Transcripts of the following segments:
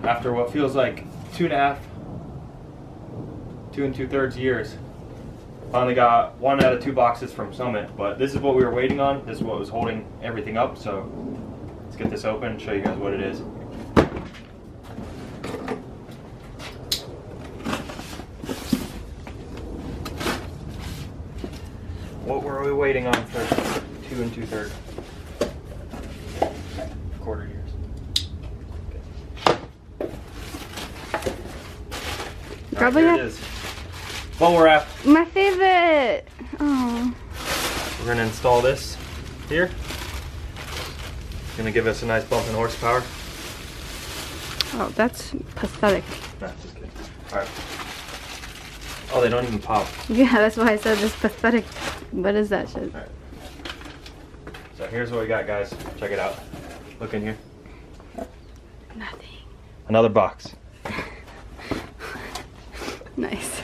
after what feels like 2.5, 2 2/3 years. Finally got 1 out of 2 boxes from Summit, but this is what we were waiting on. This is what was holding everything up, so let's get this open and show you guys what it is. What were we waiting on for 2 2/3 quarter years? Probably right, here it is. Bubble wrap. My favorite. Oh. We're gonna install this here. It's gonna give us a nice bump in horsepower. Oh, that's pathetic. Nah, just kidding. All right. Oh, they don't even pop. Yeah, that's why I said it's pathetic. What is that shit? All right. So here's what we got, guys. Check it out. Look in here. Nothing. Another box. Nice.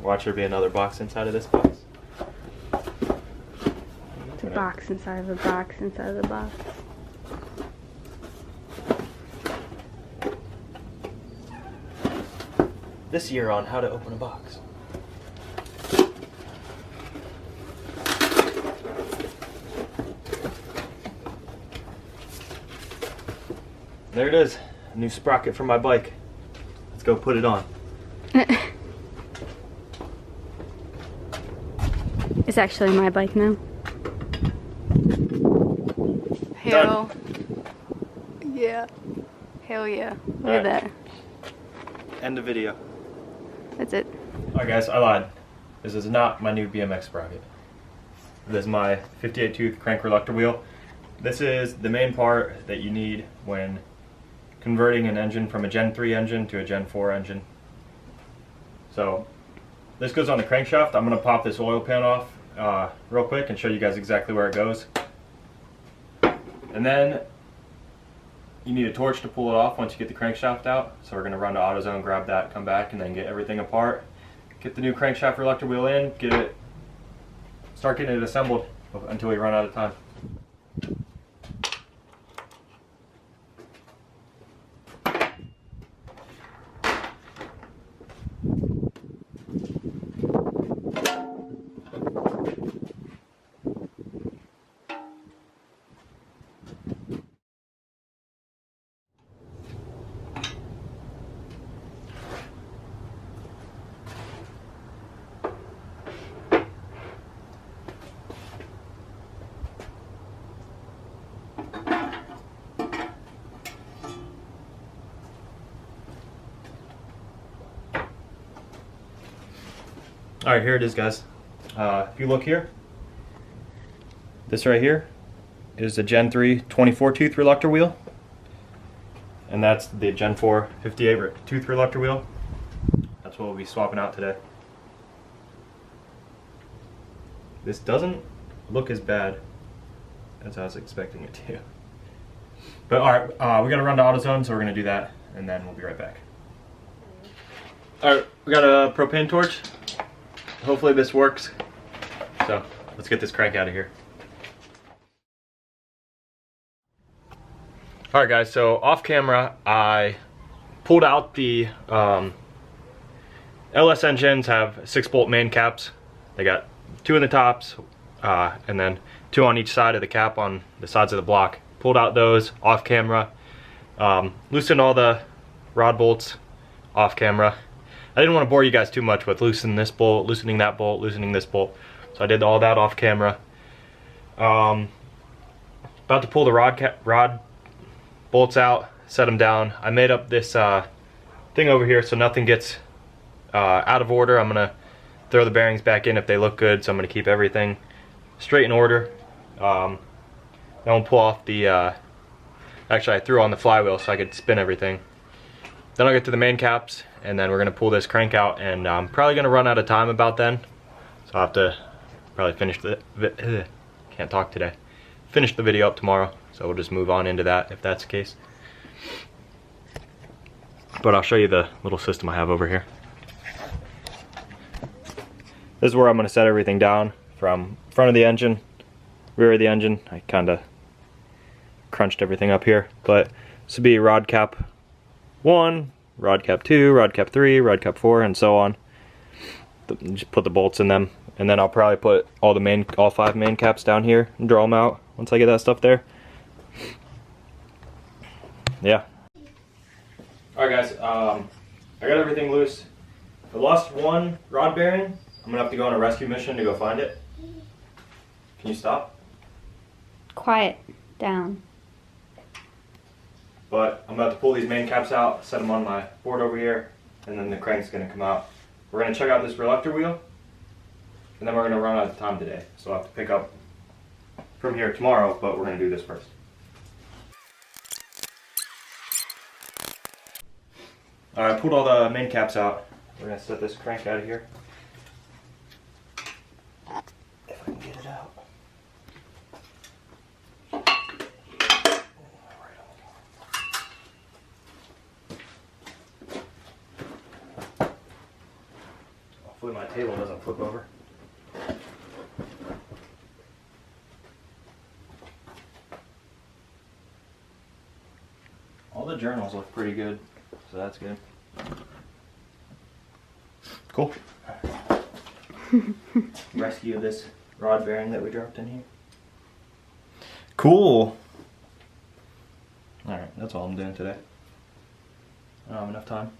Watch there be another box inside of this box. It's a box inside of a box inside of the box. This year on how to open a box. There it is. A new sprocket for my bike. Let's go put it on. It's actually my bike now. Hell. Yeah. Hell yeah. Look at that. End of video. That's it. Alright guys, I lied. This is not my new BMX sprocket. This is my 58 tooth crank reluctor wheel. This is the main part that you need when converting an engine from a Gen 3 engine to a Gen 4 engine. So this goes on the crankshaft. I'm going to pop this oil pan off real quick and show you guys exactly where it goes. And then you need a torch to pull it off once you get the crankshaft out. So we're going to run to AutoZone, grab that, come back, and then get everything apart. Get the new crankshaft reluctor wheel in, start getting it assembled until we run out of time. Alright, here it is, guys. If you look here, this right here is the Gen 3 24 tooth reluctor wheel. And that's the Gen 4 58 tooth reluctor wheel. That's what we'll be swapping out today. This doesn't look as bad as I was expecting it to. But alright, we gotta run to AutoZone, so we're gonna do that, and then we'll be right back. Alright, we got a propane torch. Hopefully this works. So let's get this crank out of here. Alright guys, so off camera I pulled out the LS engines have 6-bolt main caps. They got 2 in the tops and then 2 on each side of the cap on the sides of the block. Pulled out those off camera. Loosened all the rod bolts off camera. I didn't want to bore you guys too much with loosening this bolt, loosening that bolt, loosening this bolt. So I did all that off camera. About to pull the rod bolts out, set them down. I made up this thing over here so nothing gets out of order. I'm going to throw the bearings back in if they look good. So I'm going to keep everything straight in order. Then we'll pull off the, actually I threw on the flywheel so I could spin everything. Then I'll get to the main caps, and then we're going to pull this crank out, and I'm probably going to run out of time about then. So I'll have to probably finish can't talk today. Finish the video up tomorrow, so we'll just move on into that if that's the case. But I'll show you the little system I have over here. This is where I'm going to set everything down, from front of the engine, rear of the engine. I kind of crunched everything up here, but This would be rod cap 1, rod cap 2, rod cap 3, rod cap 4, and so on. Just put the bolts in them, and then I'll probably put all 5 main caps down here and draw them out once I get that stuff there. Yeah. Alright guys, I got everything loose. I lost one rod bearing. I'm gonna have to go on a rescue mission to go find it. Can you stop? Quiet down. But I'm about to pull these main caps out, set them on my board over here, and then the crank's gonna come out. We're gonna check out this reluctor wheel, and then we're gonna run out of time today. So I'll have to pick up from here tomorrow, but we're gonna do this first. Alright, I pulled all the main caps out. We're gonna set this crank out of here. If I can get it out. Hopefully my table doesn't flip over. All the journals look pretty good, so that's good. Cool. Rescue this rod bearing that we dropped in here. Cool. Alright, that's all I'm doing today. I don't have enough time.